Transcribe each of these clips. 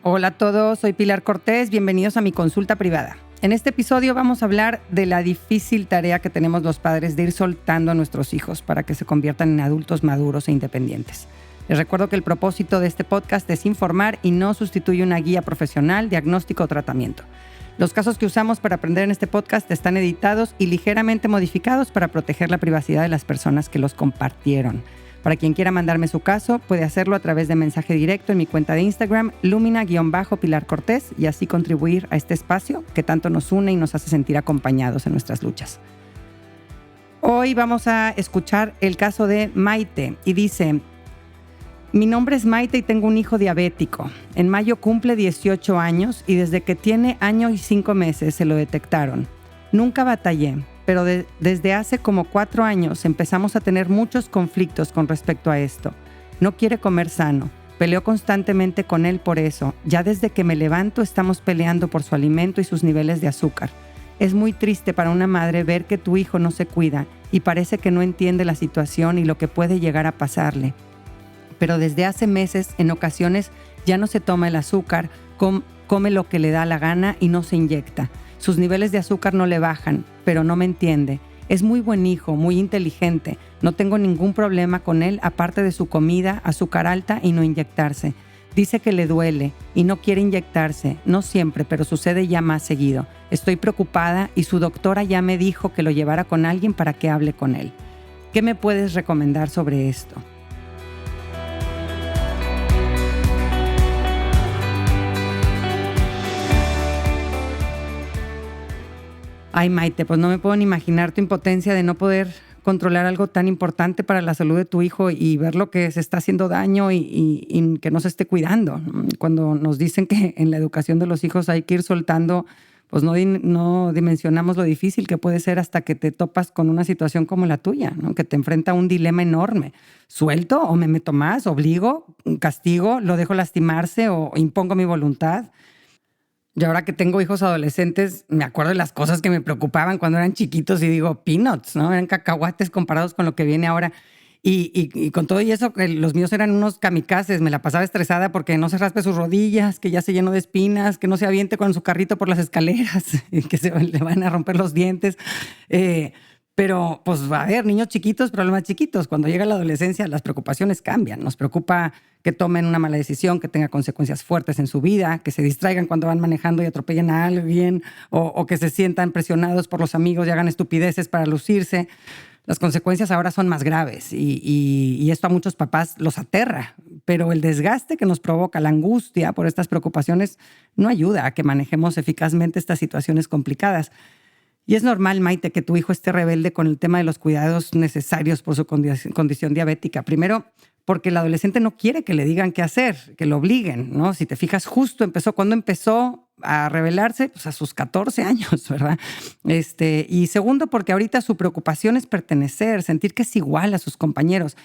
Hola a todos, soy Pilar Cortés, bienvenidos a mi consulta privada. En este episodio vamos a hablar de la difícil tarea que tenemos los padres de ir soltando a nuestros hijos para que se conviertan en adultos maduros e independientes. Les recuerdo que el propósito de este podcast es informar y no sustituye una guía profesional, diagnóstico o tratamiento. Los casos que usamos para aprender en este podcast están editados y ligeramente modificados para proteger la privacidad de las personas que los compartieron. Para quien quiera mandarme su caso, puede hacerlo a través de mensaje directo en mi cuenta de Instagram, Lumina_Pilar Cortés, y así contribuir a este espacio que tanto nos une y nos hace sentir acompañados en nuestras luchas. Hoy vamos a escuchar el caso de Maite y dice: mi nombre es Maite y tengo un hijo diabético. En mayo cumple 18 años y desde que tiene año y 5 meses se lo detectaron. Nunca batallé, pero desde hace como 4 años empezamos a tener muchos conflictos con respecto a esto. No quiere comer sano. Peleo constantemente con él por eso. Ya desde que me levanto estamos peleando por su alimento y sus niveles de azúcar. Es muy triste para una madre ver que tu hijo no se cuida y parece que no entiende la situación y lo que puede llegar a pasarle. Pero desde hace meses, en ocasiones, ya no se toma el azúcar, come lo que le da la gana y no se inyecta. Sus niveles de azúcar no le bajan, pero no me entiende. Es muy buen hijo, muy inteligente. No tengo ningún problema con él, aparte de su comida, azúcar alta y no inyectarse. Dice que le duele y no quiere inyectarse. No siempre, pero sucede ya más seguido. Estoy preocupada y su doctora ya me dijo que lo llevara con alguien para que hable con él. ¿Qué me puedes recomendar sobre esto? Ay, Maite, pues no me puedo ni imaginar tu impotencia de no poder controlar algo tan importante para la salud de tu hijo y ver lo que se está haciendo daño y que no se esté cuidando. Cuando nos dicen que en la educación de los hijos hay que ir soltando, pues no dimensionamos lo difícil que puede ser hasta que te topas con una situación como la tuya, ¿no? Que te enfrenta a un dilema enorme. ¿Suelto o me meto más? ¿Obligo? ¿Castigo? ¿Lo dejo lastimarse o impongo mi voluntad? Yo ahora que tengo hijos adolescentes, me acuerdo de las cosas que me preocupaban cuando eran chiquitos y digo, peanuts, ¿no? Eran cacahuates comparados con lo que viene ahora. Y con todo y eso, que los míos eran unos kamikazes. Me la pasaba estresada porque no se raspe sus rodillas, que ya se llenó de espinas, que no se aviente con su carrito por las escaleras, que le van a romper los dientes. Pero, pues, a ver, niños chiquitos, problemas chiquitos. Cuando llega la adolescencia, las preocupaciones cambian. Nos preocupa que tomen una mala decisión, que tenga consecuencias fuertes en su vida, que se distraigan cuando van manejando y atropellen a alguien, o que se sientan presionados por los amigos y hagan estupideces para lucirse. Las consecuencias ahora son más graves y esto a muchos papás los aterra. Pero el desgaste que nos provoca, la angustia por estas preocupaciones, no ayuda a que manejemos eficazmente estas situaciones complicadas. Y es normal, Maite, que tu hijo esté rebelde con el tema de los cuidados necesarios por su condición diabética. Primero, porque el adolescente no quiere que le digan qué hacer, que lo obliguen, ¿no? Si te fijas, cuando empezó a rebelarse, pues a sus 14 años, ¿verdad? Y segundo, porque ahorita su preocupación es pertenecer, sentir que es igual a sus compañeros.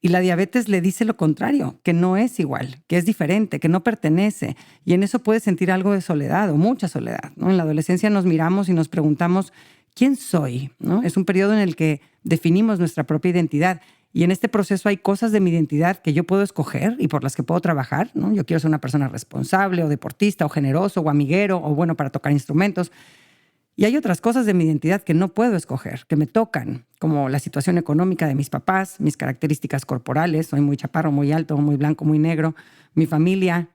Y la diabetes le dice lo contrario, que no es igual, que es diferente, que no pertenece. Y en eso puede sentir algo de soledad o mucha soledad, ¿no? En la adolescencia nos miramos y nos preguntamos, ¿quién soy? ¿No? Es un periodo en el que definimos nuestra propia identidad. Y en este proceso hay cosas de mi identidad que yo puedo escoger y por las que puedo trabajar, ¿no? Yo quiero ser una persona responsable o deportista o generoso o amiguero o bueno para tocar instrumentos. Y hay otras cosas de mi identidad que no puedo escoger, que me tocan, como la situación económica de mis papás, mis características corporales, soy muy chaparro, muy alto, muy blanco, muy negro, mi familia,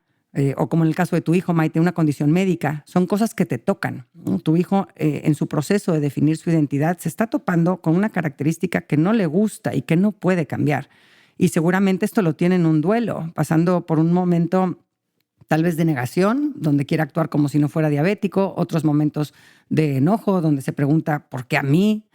o como en el caso de tu hijo, Maite, una condición médica, son cosas que te tocan, ¿no? Tu hijo, en su proceso de definir su identidad, se está topando con una característica que no le gusta y que no puede cambiar. Y seguramente esto lo tiene en un duelo, pasando por un momento tal vez de negación, donde quiere actuar como si no fuera diabético, otros momentos de enojo, donde se pregunta ¿por qué a mí?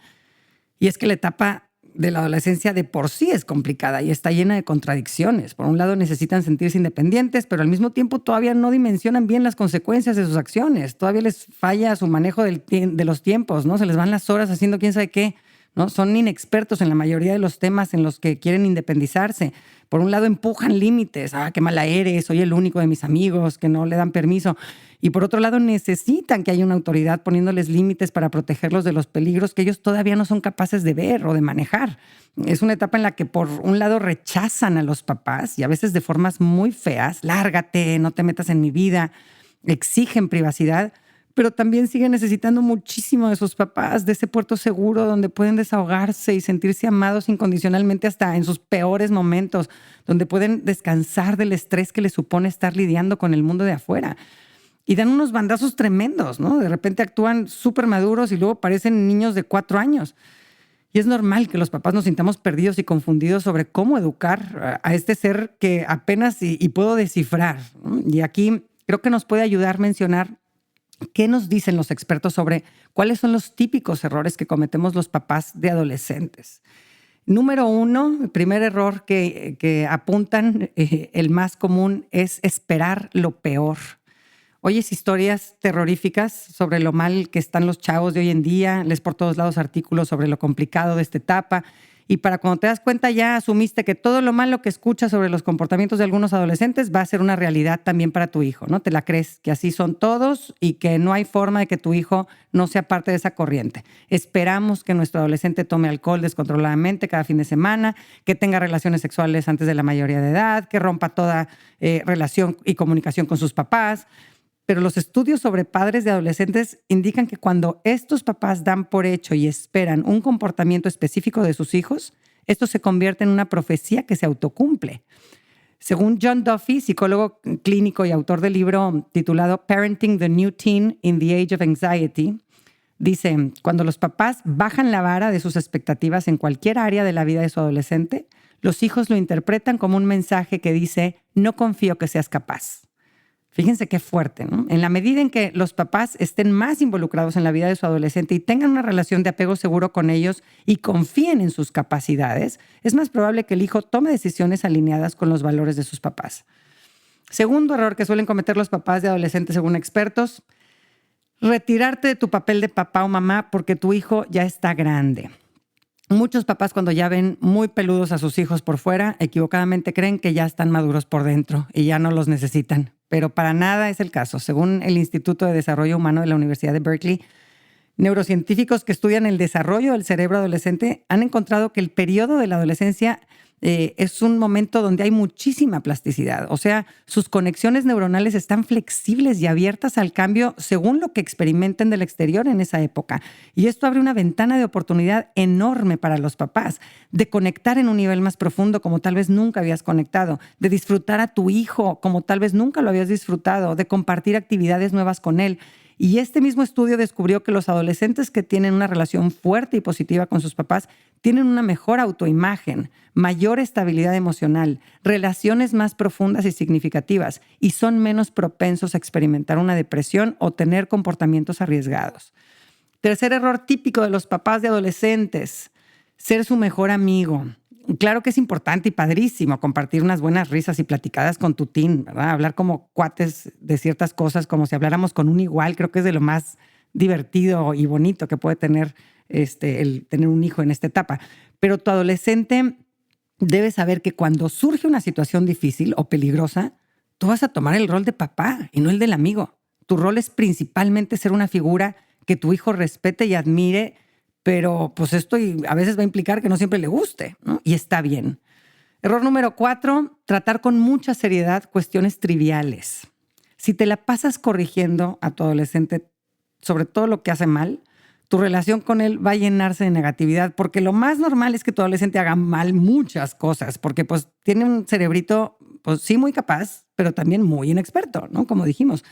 Y es que la etapa de la adolescencia de por sí es complicada y está llena de contradicciones. Por un lado necesitan sentirse independientes, pero al mismo tiempo todavía no dimensionan bien las consecuencias de sus acciones. Todavía les falla su manejo de los tiempos, ¿no? Se les van las horas haciendo quién sabe qué. ¿no? Son inexpertos en la mayoría de los temas en los que quieren independizarse. Por un lado empujan límites, qué mala eres, soy el único de mis amigos que no le dan permiso. Y por otro lado necesitan que haya una autoridad poniéndoles límites para protegerlos de los peligros que ellos todavía no son capaces de ver o de manejar. Es una etapa en la que por un lado rechazan a los papás y a veces de formas muy feas, lárgate, no te metas en mi vida, exigen privacidad, pero también siguen necesitando muchísimo de sus papás, de ese puerto seguro donde pueden desahogarse y sentirse amados incondicionalmente hasta en sus peores momentos, donde pueden descansar del estrés que les supone estar lidiando con el mundo de afuera. Y dan unos bandazos tremendos, ¿no? De repente actúan súper maduros y luego parecen niños de 4 años. Y es normal que los papás nos sintamos perdidos y confundidos sobre cómo educar a este ser que apenas y puedo descifrar, ¿no? Y aquí creo que nos puede ayudar mencionar qué nos dicen los expertos sobre cuáles son los típicos errores que cometemos los papás de adolescentes. Número 1, el primer error que apuntan, el más común, es esperar lo peor. Oyes historias terroríficas sobre lo mal que están los chavos de hoy en día, lees por todos lados artículos sobre lo complicado de esta etapa, y para cuando te das cuenta ya asumiste que todo lo malo que escuchas sobre los comportamientos de algunos adolescentes va a ser una realidad también para tu hijo, ¿no? Te la crees que así son todos y que no hay forma de que tu hijo no sea parte de esa corriente. Esperamos que nuestro adolescente tome alcohol descontroladamente cada fin de semana, que tenga relaciones sexuales antes de la mayoría de edad, que rompa toda relación y comunicación con sus papás. Pero los estudios sobre padres de adolescentes indican que cuando estos papás dan por hecho y esperan un comportamiento específico de sus hijos, esto se convierte en una profecía que se autocumple. Según John Duffy, psicólogo clínico y autor del libro titulado Parenting the New Teen in the Age of Anxiety, dice, cuando los papás bajan la vara de sus expectativas en cualquier área de la vida de su adolescente, los hijos lo interpretan como un mensaje que dice, no confío que seas capaz. Fíjense qué fuerte, ¿no? En la medida en que los papás estén más involucrados en la vida de su adolescente y tengan una relación de apego seguro con ellos y confíen en sus capacidades, es más probable que el hijo tome decisiones alineadas con los valores de sus papás. Segundo error que suelen cometer los papás de adolescentes según expertos, retirarte de tu papel de papá o mamá porque tu hijo ya está grande. Muchos papás cuando ya ven muy peludos a sus hijos por fuera, equivocadamente creen que ya están maduros por dentro y ya no los necesitan. Pero para nada es el caso. Según el Instituto de Desarrollo Humano de la Universidad de Berkeley, neurocientíficos que estudian el desarrollo del cerebro adolescente han encontrado que el periodo de la adolescencia es un momento donde hay muchísima plasticidad. O sea, sus conexiones neuronales están flexibles y abiertas al cambio según lo que experimenten del exterior en esa época. Y esto abre una ventana de oportunidad enorme para los papás, de conectar en un nivel más profundo como tal vez nunca habías conectado, de disfrutar a tu hijo como tal vez nunca lo habías disfrutado, de compartir actividades nuevas con él. Y este mismo estudio descubrió que los adolescentes que tienen una relación fuerte y positiva con sus papás tienen una mejor autoimagen, mayor estabilidad emocional, relaciones más profundas y significativas y son menos propensos a experimentar una depresión o tener comportamientos arriesgados. Tercer error típico de los papás de adolescentes, ser su mejor amigo. Claro que es importante y padrísimo compartir unas buenas risas y platicadas con tu teen, ¿verdad? Hablar como cuates de ciertas cosas, como si habláramos con un igual, creo que es de lo más divertido y bonito que puede tener el tener un hijo en esta etapa. Pero tu adolescente debe saber que cuando surge una situación difícil o peligrosa, tú vas a tomar el rol de papá y no el del amigo. Tu rol es principalmente ser una figura que tu hijo respete y admire, pero pues esto a veces va a implicar que no siempre le guste, ¿no? Y está bien. Error número 4, tratar con mucha seriedad cuestiones triviales. Si te la pasas corrigiendo a tu adolescente sobre todo lo que hace mal, tu relación con él va a llenarse de negatividad, porque lo más normal es que tu adolescente haga mal muchas cosas, porque pues tiene un cerebrito, pues sí muy capaz, pero también muy inexperto, ¿no? Como dijimos.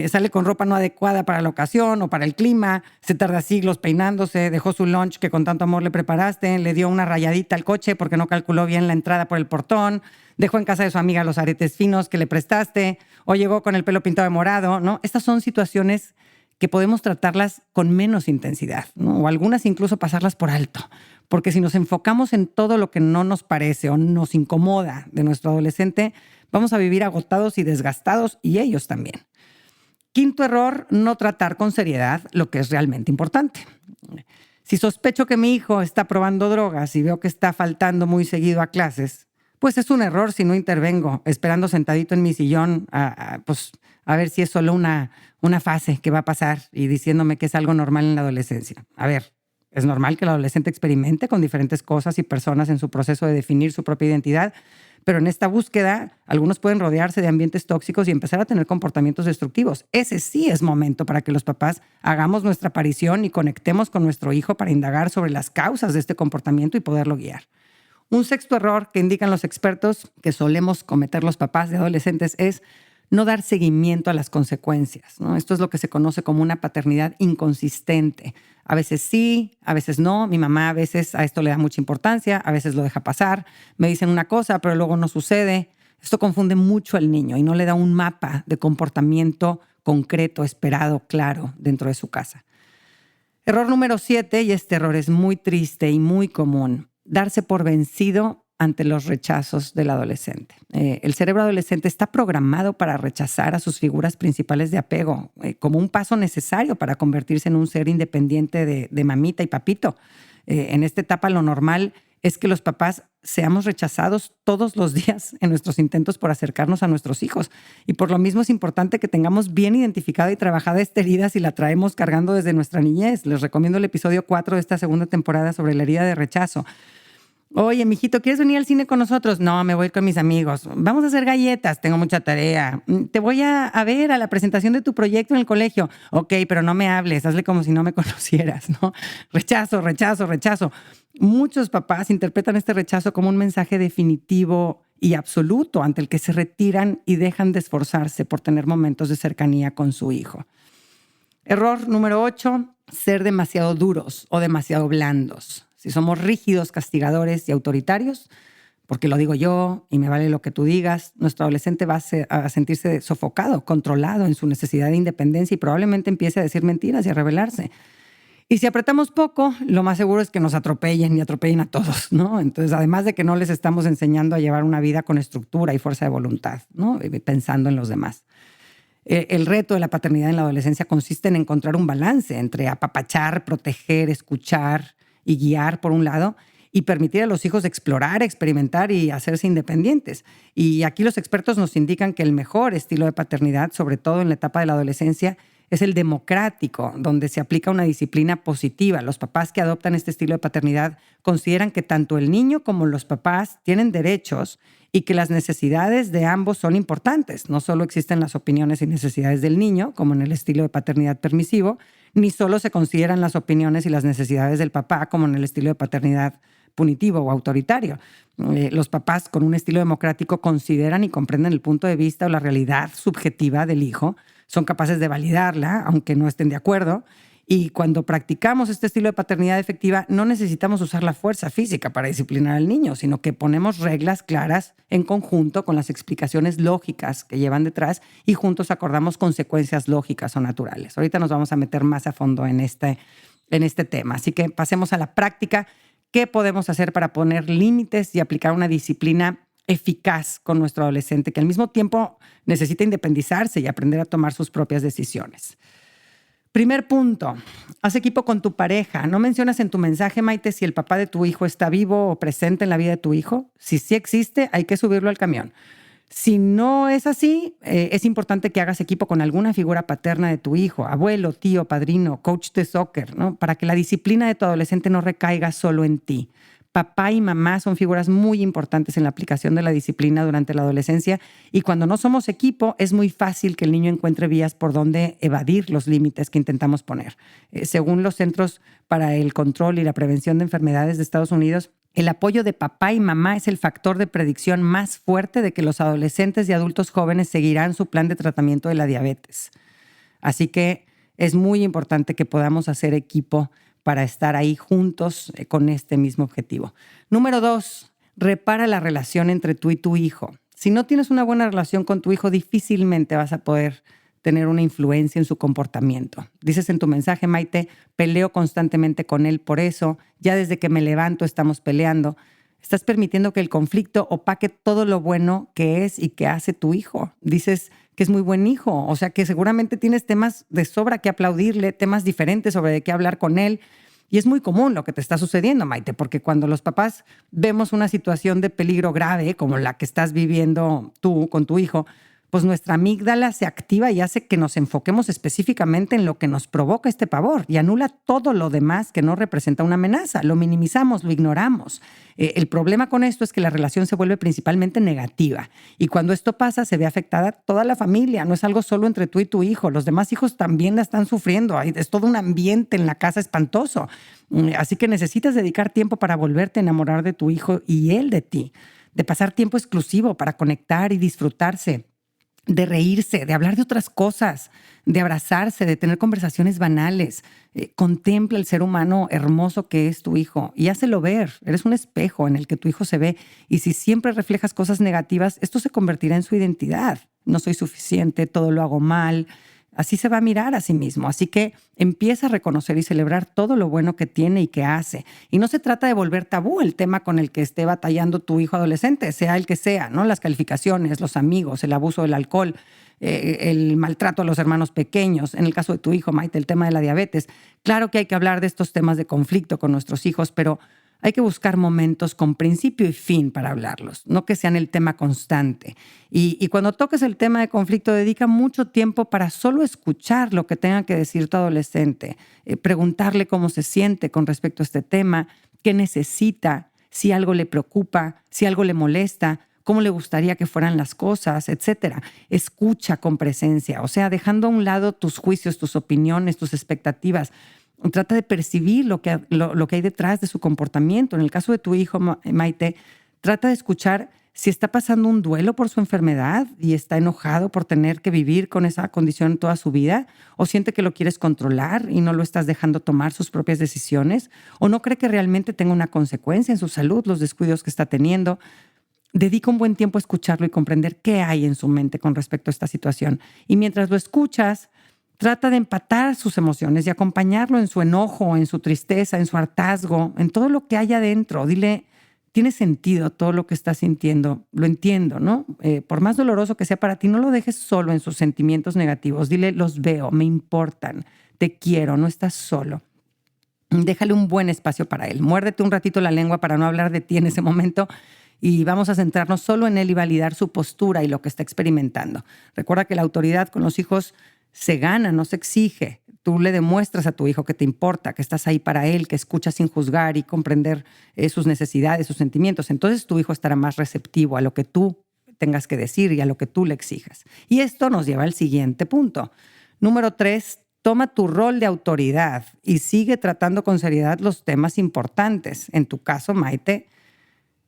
Sale con ropa no adecuada para la ocasión o para el clima, se tarda siglos peinándose, dejó su lunch que con tanto amor le preparaste, le dio una rayadita al coche porque no calculó bien la entrada por el portón, dejó en casa de su amiga los aretes finos que le prestaste o llegó con el pelo pintado de morado, ¿no? Estas son situaciones que podemos tratarlas con menos intensidad, ¿no? O algunas incluso pasarlas por alto, porque si nos enfocamos en todo lo que no nos parece o nos incomoda de nuestro adolescente, vamos a vivir agotados y desgastados y ellos también. Quinto error, no tratar con seriedad lo que es realmente importante. Si sospecho que mi hijo está probando drogas y veo que está faltando muy seguido a clases, pues es un error si no intervengo, esperando sentadito en mi sillón pues, a ver si es solo una fase que va a pasar y diciéndome que es algo normal en la adolescencia. A ver, es normal que el adolescente experimente con diferentes cosas y personas en su proceso de definir su propia identidad, pero en esta búsqueda algunos pueden rodearse de ambientes tóxicos y empezar a tener comportamientos destructivos. Ese sí es momento para que los papás hagamos nuestra aparición y conectemos con nuestro hijo para indagar sobre las causas de este comportamiento y poderlo guiar. Un sexto error que indican los expertos que solemos cometer los papás de adolescentes es no dar seguimiento a las consecuencias, ¿no? Esto es lo que se conoce como una paternidad inconsistente. A veces sí, a veces no. Mi mamá a veces a esto le da mucha importancia, a veces lo deja pasar. Me dicen una cosa, pero luego no sucede. Esto confunde mucho al niño y no le da un mapa de comportamiento concreto, esperado, claro, dentro de su casa. Error número 7, y este error es muy triste y muy común: darse por vencido ante los rechazos del adolescente. El cerebro adolescente está programado para rechazar a sus figuras principales de apego, como un paso necesario para convertirse en un ser independiente de mamita y papito. En esta etapa lo normal es que los papás seamos rechazados todos los días en nuestros intentos por acercarnos a nuestros hijos. Y por lo mismo es importante que tengamos bien identificada y trabajada esta herida si la traemos cargando desde nuestra niñez. Les recomiendo el episodio 4 de esta segunda temporada sobre la herida de rechazo. Oye, mijito, ¿quieres venir al cine con nosotros? No, me voy con mis amigos. Vamos a hacer galletas, tengo mucha tarea. Te voy a ver a la presentación de tu proyecto en el colegio. Ok, pero no me hables, hazle como si no me conocieras, ¿no? Rechazo, rechazo, rechazo. Muchos papás interpretan este rechazo como un mensaje definitivo y absoluto ante el que se retiran y dejan de esforzarse por tener momentos de cercanía con su hijo. Error número 8, ser demasiado duros o demasiado blandos. Si somos rígidos, castigadores y autoritarios, porque lo digo yo y me vale lo que tú digas, nuestro adolescente va a sentirse sofocado, controlado en su necesidad de independencia y probablemente empiece a decir mentiras y a rebelarse. Y si apretamos poco, lo más seguro es que nos atropellen y atropellen a todos, ¿no? Entonces, además de que no les estamos enseñando a llevar una vida con estructura y fuerza de voluntad, ¿no? Pensando en los demás. El reto de la paternidad en la adolescencia consiste en encontrar un balance entre apapachar, proteger, escuchar y guiar por un lado, y permitir a los hijos explorar, experimentar y hacerse independientes. Y aquí los expertos nos indican que el mejor estilo de paternidad, sobre todo en la etapa de la adolescencia, es el democrático, donde se aplica una disciplina positiva. Los papás que adoptan este estilo de paternidad consideran que tanto el niño como los papás tienen derechos y que las necesidades de ambos son importantes. No solo existen las opiniones y necesidades del niño, como en el estilo de paternidad permisivo, ni solo se consideran las opiniones y las necesidades del papá, como en el estilo de paternidad punitivo o autoritario. Los papás con un estilo democrático consideran y comprenden el punto de vista o la realidad subjetiva del hijo, son capaces de validarla, aunque no estén de acuerdo. Y cuando practicamos este estilo de paternidad efectiva, no necesitamos usar la fuerza física para disciplinar al niño, sino que ponemos reglas claras en conjunto con las explicaciones lógicas que llevan detrás y juntos acordamos consecuencias lógicas o naturales. Ahorita nos vamos a meter más a fondo en este tema. Así que pasemos a la práctica. ¿Qué podemos hacer para poner límites y aplicar una disciplina eficaz con nuestro adolescente que al mismo tiempo necesita independizarse y aprender a tomar sus propias decisiones? Primer punto, haz equipo con tu pareja. No mencionas en tu mensaje, Maite, si el papá de tu hijo está vivo o presente en la vida de tu hijo. Si sí existe, hay que subirlo al camión. Si no es así, es importante que hagas equipo con alguna figura paterna de tu hijo, abuelo, tío, padrino, coach de soccer, ¿no? Para que la disciplina de tu adolescente no recaiga solo en ti. Papá y mamá son figuras muy importantes en la aplicación de la disciplina durante la adolescencia y cuando no somos equipo es muy fácil que el niño encuentre vías por donde evadir los límites que intentamos poner. Según los Centros para el Control y la Prevención de Enfermedades de Estados Unidos, el apoyo de papá y mamá es el factor de predicción más fuerte de que los adolescentes y adultos jóvenes seguirán su plan de tratamiento de la diabetes. Así que es muy importante que podamos hacer equipo para estar ahí juntos con este mismo objetivo. Número 2, repara la relación entre tú y tu hijo. Si no tienes una buena relación con tu hijo, difícilmente vas a poder tener una influencia en su comportamiento. Dices en tu mensaje, Maite, peleo constantemente con él por eso, ya desde que me levanto estamos peleando. Estás permitiendo que el conflicto opaque todo lo bueno que es y que hace tu hijo. Dices que es muy buen hijo, o sea que seguramente tienes temas de sobra que aplaudirle, temas diferentes sobre de qué hablar con él, Y es muy común lo que te está sucediendo, Maite, porque cuando los papás vemos una situación de peligro grave, como la que estás viviendo tú con tu hijo, pues nuestra amígdala se activa y hace que nos enfoquemos específicamente en lo que nos provoca este pavor y anula todo lo demás que no representa una amenaza. Lo minimizamos, lo ignoramos. El problema con esto es que la relación se vuelve principalmente negativa y cuando esto pasa se ve afectada toda la familia. No es algo solo entre tú y tu hijo. Los demás hijos también la están sufriendo. Es todo un ambiente en la casa espantoso. Así que necesitas dedicar tiempo para volverte a enamorar de tu hijo y él de ti, de pasar tiempo exclusivo para conectar y disfrutarse, de reírse, de hablar de otras cosas, de abrazarse, de tener conversaciones banales. Contempla el ser humano hermoso que es tu hijo y hácelo ver. Eres un espejo en el que tu hijo se ve y si siempre reflejas cosas negativas, esto se convertirá en su identidad. No soy suficiente, todo lo hago mal. Así se va a mirar a sí mismo. Así que empieza a reconocer y celebrar todo lo bueno que tiene y que hace. Y no se trata de volver tabú el tema con el que esté batallando tu hijo adolescente, sea el que sea, ¿no? Las calificaciones, los amigos, el abuso del alcohol, el maltrato a los hermanos pequeños. En el caso de tu hijo, Maite, el tema de la diabetes. Claro que hay que hablar de estos temas de conflicto con nuestros hijos, pero hay que buscar momentos con principio y fin para hablarlos, no que sean el tema constante. Y cuando toques el tema de conflicto, dedica mucho tiempo para solo escuchar lo que tenga que decir tu adolescente, preguntarle cómo se siente con respecto a este tema, qué necesita, si algo le preocupa, si algo le molesta, cómo le gustaría que fueran las cosas, etcétera. Escucha con presencia, o sea, dejando a un lado tus juicios, tus opiniones, tus expectativas. Trata de percibir lo que hay detrás de su comportamiento. En el caso de tu hijo, Maite, trata de escuchar si está pasando un duelo por su enfermedad y está enojado por tener que vivir con esa condición toda su vida, o siente que lo quieres controlar y no lo estás dejando tomar sus propias decisiones, o no cree que realmente tenga una consecuencia en su salud, los descuidos que está teniendo. Dedica un buen tiempo a escucharlo y comprender qué hay en su mente con respecto a esta situación. Y mientras lo escuchas, trata de empatar sus emociones y acompañarlo en su enojo, en su tristeza, en su hartazgo, en todo lo que hay adentro. Dile, tiene sentido todo lo que estás sintiendo, lo entiendo, ¿no? Por más doloroso que sea para ti, no lo dejes solo en sus sentimientos negativos. Dile, los veo, me importan, te quiero, no estás solo. Déjale un buen espacio para él. Muérdete un ratito la lengua para no hablar de ti en ese momento y vamos a centrarnos solo en él y validar su postura y lo que está experimentando. Recuerda que la autoridad con los hijos se gana, no se exige. Tú le demuestras a tu hijo que te importa, que estás ahí para él, que escuchas sin juzgar y comprender sus necesidades, sus sentimientos. Entonces tu hijo estará más receptivo a lo que tú tengas que decir y a lo que tú le exijas. Y esto nos lleva al siguiente punto. Número 3, toma tu rol de autoridad y sigue tratando con seriedad los temas importantes. En tu caso, Maite,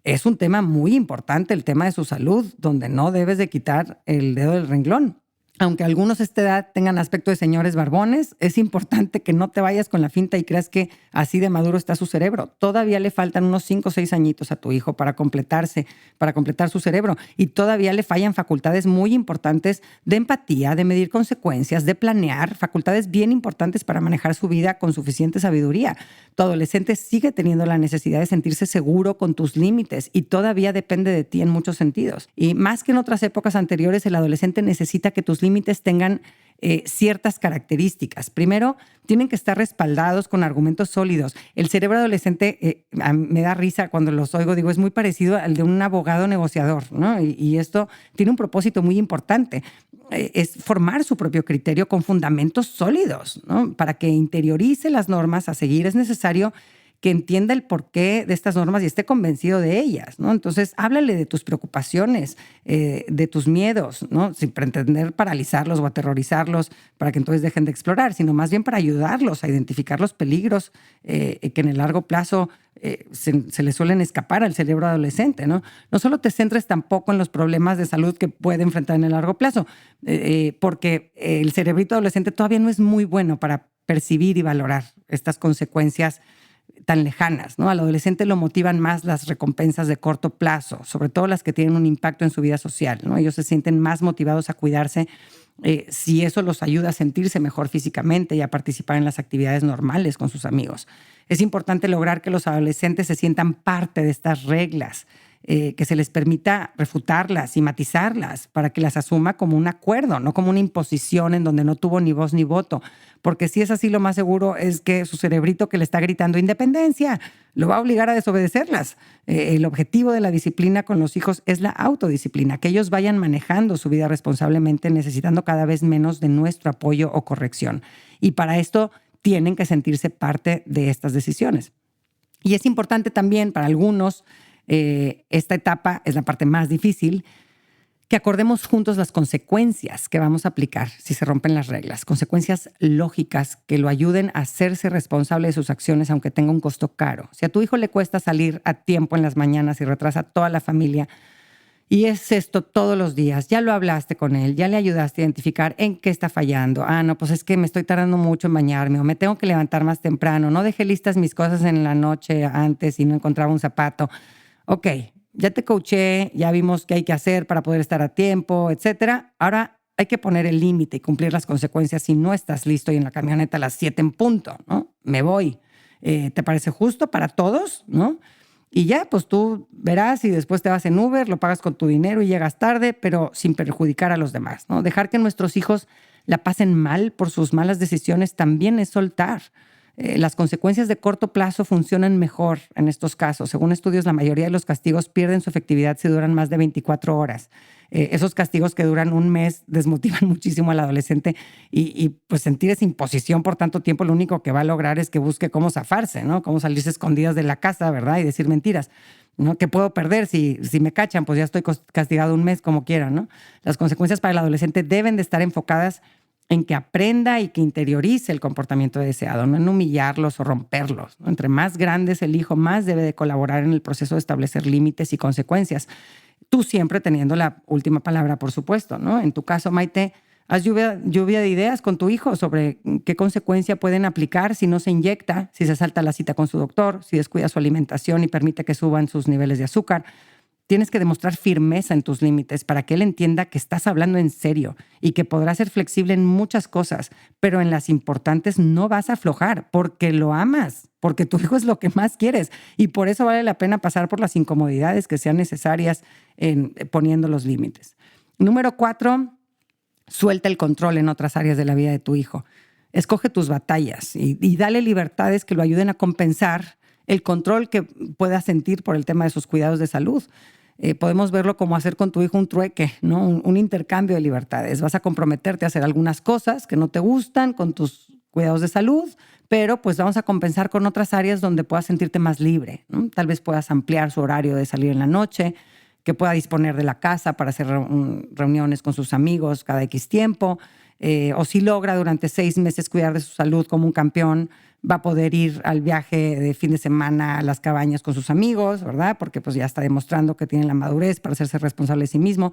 es un tema muy importante, el tema de su salud, donde no debes de quitar el dedo del renglón. Aunque algunos a esta edad tengan aspecto de señores barbones, es importante que no te vayas con la finta y creas que así de maduro está su cerebro. Todavía le faltan unos 5 o 6 añitos a tu hijo para completar su cerebro. Y todavía le fallan facultades muy importantes de empatía, de medir consecuencias, de planear, facultades bien importantes para manejar su vida con suficiente sabiduría. Tu adolescente sigue teniendo la necesidad de sentirse seguro con tus límites y todavía depende de ti en muchos sentidos. Y más que en otras épocas anteriores, el adolescente necesita que tus límites tengan ciertas características. Primero, tienen que estar respaldados con argumentos sólidos. El cerebro adolescente, me da risa cuando los oigo, digo, es muy parecido al de un abogado negociador, ¿no? Y esto tiene un propósito muy importante. Es formar su propio criterio con fundamentos sólidos, ¿no? Para que interiorice las normas a seguir es necesario que entienda el porqué de estas normas y esté convencido de ellas, ¿no? Entonces, háblale de tus preocupaciones, de tus miedos, ¿no? Sin pretender paralizarlos o aterrorizarlos para que entonces dejen de explorar, sino más bien para ayudarlos a identificar los peligros que en el largo plazo se les suelen escapar al cerebro adolescente, ¿no? No solo te centres tampoco en los problemas de salud que puede enfrentar en el largo plazo, porque el cerebrito adolescente todavía no es muy bueno para percibir y valorar estas consecuencias tan lejanas, ¿no? Al adolescente lo motivan más las recompensas de corto plazo, sobre todo las que tienen un impacto en su vida social, ¿no? Ellos se sienten más motivados a cuidarse si eso los ayuda a sentirse mejor físicamente y a participar en las actividades normales con sus amigos. Es importante lograr que los adolescentes se sientan parte de estas reglas que se les permita refutarlas y matizarlas para que las asuma como un acuerdo, no como una imposición en donde no tuvo ni voz ni voto. Porque si es así, lo más seguro es que su cerebrito que le está gritando independencia lo va a obligar a desobedecerlas. El objetivo de la disciplina con los hijos es la autodisciplina, que ellos vayan manejando su vida responsablemente, necesitando cada vez menos de nuestro apoyo o corrección. Y para esto tienen que sentirse parte de estas decisiones. Y es importante también para algunos, esta etapa es la parte más difícil, que acordemos juntos las consecuencias que vamos a aplicar si se rompen las reglas, consecuencias lógicas que lo ayuden a hacerse responsable de sus acciones aunque tenga un costo caro. Si a tu hijo le cuesta salir a tiempo en las mañanas y retrasa a toda la familia, y es esto todos los días, ya lo hablaste con él, ya le ayudaste a identificar en qué está fallando. No, pues es que me estoy tardando mucho en bañarme o me tengo que levantar más temprano, no dejé listas mis cosas en la noche antes y no encontraba un zapato. Ok, ya te coaché, ya vimos qué hay que hacer para poder estar a tiempo, etcétera. Ahora hay que poner el límite y cumplir las consecuencias si no estás listo y en la camioneta a las 7 en punto, ¿no? Me voy. ¿Te parece justo para todos, no? Y ya, pues tú verás y después te vas en Uber, lo pagas con tu dinero y llegas tarde, pero sin perjudicar a los demás, ¿no? Dejar que nuestros hijos la pasen mal por sus malas decisiones también es soltar. Las consecuencias de corto plazo funcionan mejor en estos casos. Según estudios, la mayoría de los castigos pierden su efectividad si duran más de 24 horas. Esos castigos que duran un mes desmotivan muchísimo al adolescente y pues sentir esa imposición por tanto tiempo lo único que va a lograr es que busque cómo zafarse, ¿no? Cómo salirse escondidas de la casa, ¿verdad? Y decir mentiras, ¿no? ¿Qué puedo perder si me cachan? Pues ya estoy castigado un mes como quiera, ¿no? Las consecuencias para el adolescente deben de estar enfocadas en que aprenda y que interiorice el comportamiento deseado, no en humillarlos o romperlos, ¿no? Entre más grande es el hijo, más debe de colaborar en el proceso de establecer límites y consecuencias. Tú siempre teniendo la última palabra, por supuesto, ¿no? En tu caso, Maite, haz lluvia de ideas con tu hijo sobre qué consecuencia pueden aplicar si no se inyecta, si se salta la cita con su doctor, si descuida su alimentación y permite que suban sus niveles de azúcar. Tienes que demostrar firmeza en tus límites para que él entienda que estás hablando en serio y que podrás ser flexible en muchas cosas, pero en las importantes no vas a aflojar porque lo amas, porque tu hijo es lo que más quieres y por eso vale la pena pasar por las incomodidades que sean necesarias en poniendo los límites. Número 4, suelta el control en otras áreas de la vida de tu hijo. Escoge tus batallas y dale libertades que lo ayuden a compensar el control que pueda sentir por el tema de sus cuidados de salud. Podemos verlo como hacer con tu hijo un trueque, ¿no? Un intercambio de libertades. Vas a comprometerte a hacer algunas cosas que no te gustan con tus cuidados de salud, pero pues vamos a compensar con otras áreas donde puedas sentirte más libre, ¿no? Tal vez puedas ampliar su horario de salir en la noche, que pueda disponer de la casa para hacer reuniones con sus amigos cada X tiempo, o si logra durante 6 meses cuidar de su salud como un campeón, va a poder ir al viaje de fin de semana a las cabañas con sus amigos, ¿verdad? Porque pues ya está demostrando que tiene la madurez para hacerse responsable de sí mismo.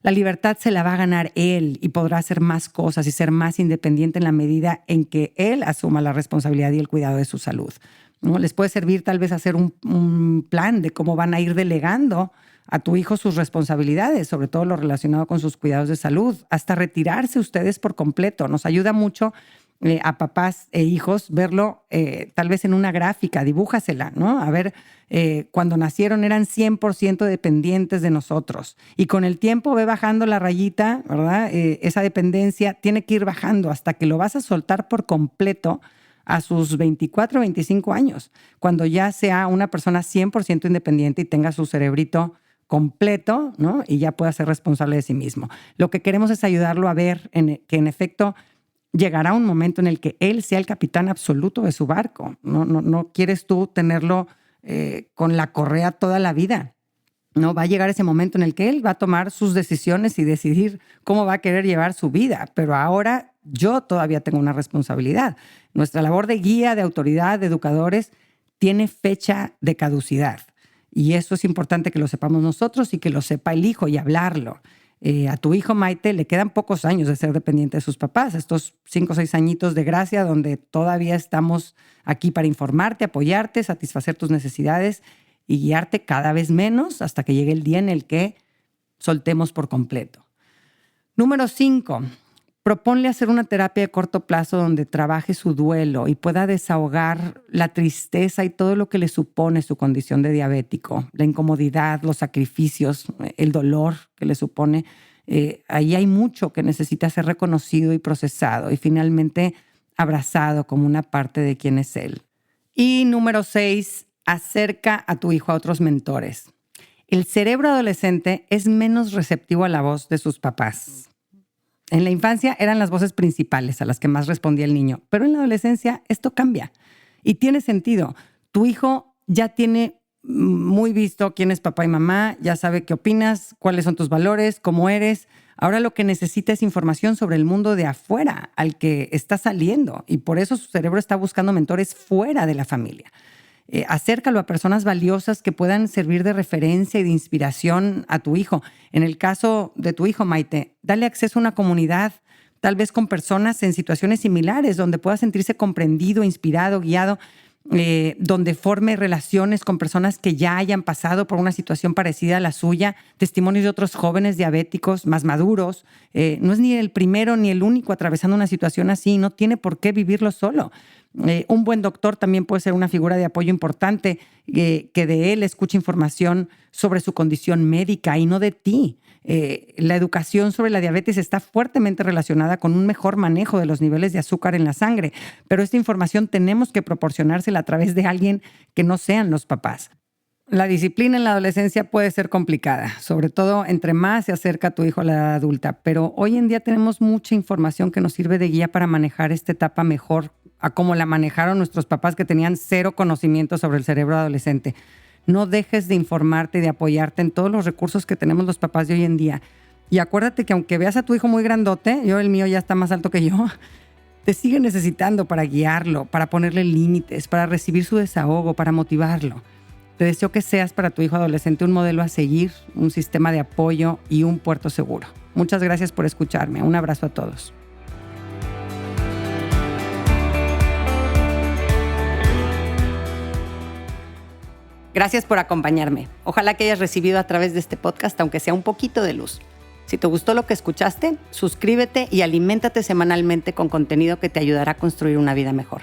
La libertad se la va a ganar él y podrá hacer más cosas y ser más independiente en la medida en que él asuma la responsabilidad y el cuidado de su salud, ¿no? Les puede servir tal vez hacer un plan de cómo van a ir delegando a tu hijo sus responsabilidades, sobre todo lo relacionado con sus cuidados de salud, hasta retirarse ustedes por completo. Nos ayuda mucho a papás e hijos verlo tal vez en una gráfica, dibújasela, ¿no? A ver, cuando nacieron eran 100% dependientes de nosotros y con el tiempo ve bajando la rayita, ¿verdad? Esa dependencia tiene que ir bajando hasta que lo vas a soltar por completo a sus 24, 25 años, cuando ya sea una persona 100% independiente y tenga su cerebrito completo, ¿no? Y ya pueda ser responsable de sí mismo. Lo que queremos es ayudarlo a ver que en efecto llegará un momento en el que él sea el capitán absoluto de su barco. No quieres tú tenerlo con la correa toda la vida. No, va a llegar ese momento en el que él va a tomar sus decisiones y decidir cómo va a querer llevar su vida. Pero ahora yo todavía tengo una responsabilidad. Nuestra labor de guía, de autoridad, de educadores, tiene fecha de caducidad. Y eso es importante que lo sepamos nosotros y que lo sepa el hijo y hablarlo. A tu hijo, Maite, le quedan pocos años de ser dependiente de sus papás, estos 5 o 6 añitos de gracia donde todavía estamos aquí para informarte, apoyarte, satisfacer tus necesidades y guiarte cada vez menos hasta que llegue el día en el que soltemos por completo. Número 5, Proponle hacer una terapia de corto plazo donde trabaje su duelo y pueda desahogar la tristeza y todo lo que le supone su condición de diabético, la incomodidad, los sacrificios, el dolor que le supone. Ahí hay mucho que necesita ser reconocido y procesado y finalmente abrazado como una parte de quién es él. Y número 6, acerca a tu hijo a otros mentores. El cerebro adolescente es menos receptivo a la voz de sus papás. En la infancia eran las voces principales a las que más respondía el niño, pero en la adolescencia esto cambia y tiene sentido. Tu hijo ya tiene muy visto quién es papá y mamá, ya sabe qué opinas, cuáles son tus valores, cómo eres. Ahora lo que necesita es información sobre el mundo de afuera al que está saliendo y por eso su cerebro está buscando mentores fuera de la familia. Acércalo a personas valiosas que puedan servir de referencia y de inspiración a tu hijo. En el caso de tu hijo, Maite, dale acceso a una comunidad, tal vez con personas en situaciones similares, donde pueda sentirse comprendido, inspirado, guiado, donde forme relaciones con personas que ya hayan pasado por una situación parecida a la suya, testimonios de otros jóvenes diabéticos más maduros. No es ni el primero ni el único atravesando una situación así, no tiene por qué vivirlo solo. Un buen doctor también puede ser una figura de apoyo importante, que de él escuche información sobre su condición médica y no de ti. La educación sobre la diabetes está fuertemente relacionada con un mejor manejo de los niveles de azúcar en la sangre, pero esta información tenemos que proporcionársela a través de alguien que no sean los papás. La disciplina en la adolescencia puede ser complicada, sobre todo entre más se acerca tu hijo a la edad adulta, pero hoy en día tenemos mucha información que nos sirve de guía para manejar esta etapa mejor a como la manejaron nuestros papás que tenían cero conocimiento sobre el cerebro adolescente. No dejes de informarte y de apoyarte en todos los recursos que tenemos los papás de hoy en día. Y acuérdate que aunque veas a tu hijo muy grandote, el mío ya está más alto que yo, te sigue necesitando para guiarlo, para ponerle límites, para recibir su desahogo, para motivarlo. Te deseo que seas para tu hijo adolescente un modelo a seguir, un sistema de apoyo y un puerto seguro. Muchas gracias por escucharme. Un abrazo a todos. Gracias por acompañarme. Ojalá que hayas recibido a través de este podcast, aunque sea un poquito de luz. Si te gustó lo que escuchaste, suscríbete y aliméntate semanalmente con contenido que te ayudará a construir una vida mejor.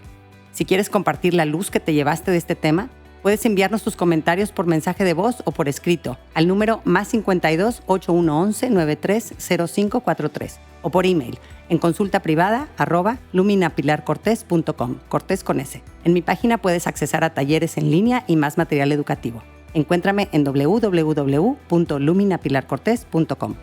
Si quieres compartir la luz que te llevaste de este tema, puedes enviarnos tus comentarios por mensaje de voz o por escrito al número +52 8111 930543 o por email en consulta privada @luminapilarcortes.com, Cortés con S. En mi página puedes accesar a talleres en línea y más material educativo. Encuéntrame en www.luminapilarcortes.com.